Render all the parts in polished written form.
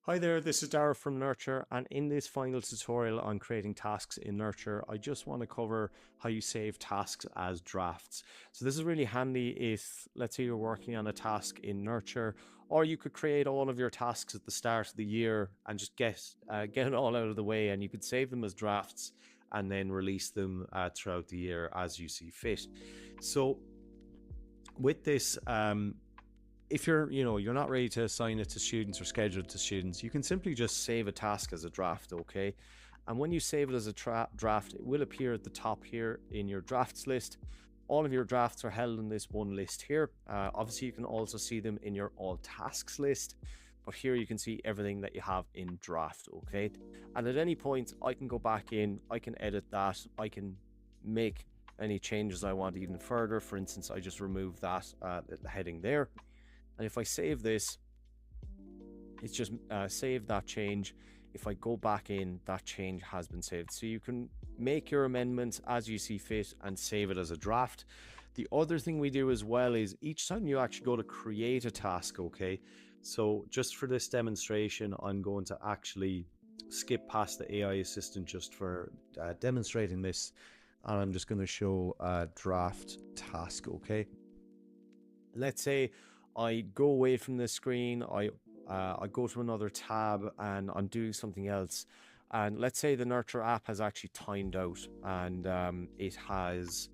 Hi there, this is Dara from Nurture, and in this final tutorial on creating tasks in Nurture, I just want to cover how you save tasks as drafts. So this is really handy if, let's say, you're working on a task in Nurture, or you could create all of your tasks at the start of the year and just get it all out of the way, and you could save them as drafts and then release them throughout the year as you see fit. So with this, if you're not ready to assign it to students or schedule it to students, you can simply just save a task as a draft, okay? And when you save it as a draft, it will appear at the top here in your drafts list. All of your drafts are held in this one list here. Obviously, you can also see them in your all tasks list, but here you can see everything that you have in draft, okay? And at any point, I can go back in, I can edit that, I can make any changes I want even further. For instance, I just remove that the heading there. And if I save this, it's just save that change. If I go back in, that change has been saved. So you can make your amendments as you see fit and save it as a draft. The other thing we do as well is each time you actually go to create a task, okay? So just for this demonstration, I'm going to actually skip past the AI assistant just for demonstrating this. And I'm just going to show a draft task, okay? Let's say I go away from the screen, I go to another tab and I'm doing something else. And let's say the Nurture app has actually timed out and it has,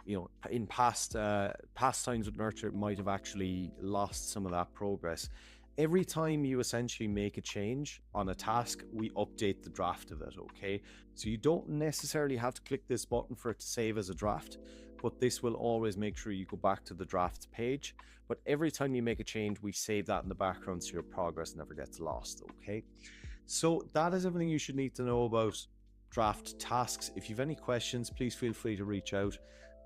in past times with Nurture, it might have actually lost some of that progress. Every time you essentially make a change on a task, we update the draft of it, okay? So you don't necessarily have to click this button for it to save as a draft, but this will always make sure you go back to the drafts page. But every time you make a change, we save that in the background so your progress never gets lost, okay? So that is everything you should need to know about draft tasks. If you have any questions, please feel free to reach out,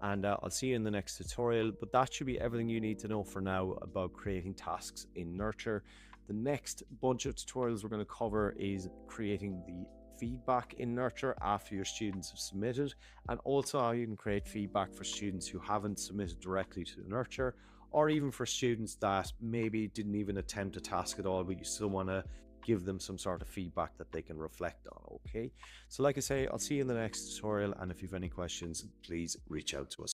and I'll see you in the next tutorial. But that should be everything you need to know for now about creating tasks in Nurture. The next bunch of tutorials we're going to cover is creating the feedback in Nurture after your students have submitted, and also how you can create feedback for students who haven't submitted directly to Nurture, or even for students that maybe didn't even attempt a task at all, but you still want to give them some sort of feedback that they can reflect on, okay? So like I say, I'll see you in the next tutorial, and if you have any questions, please reach out to us.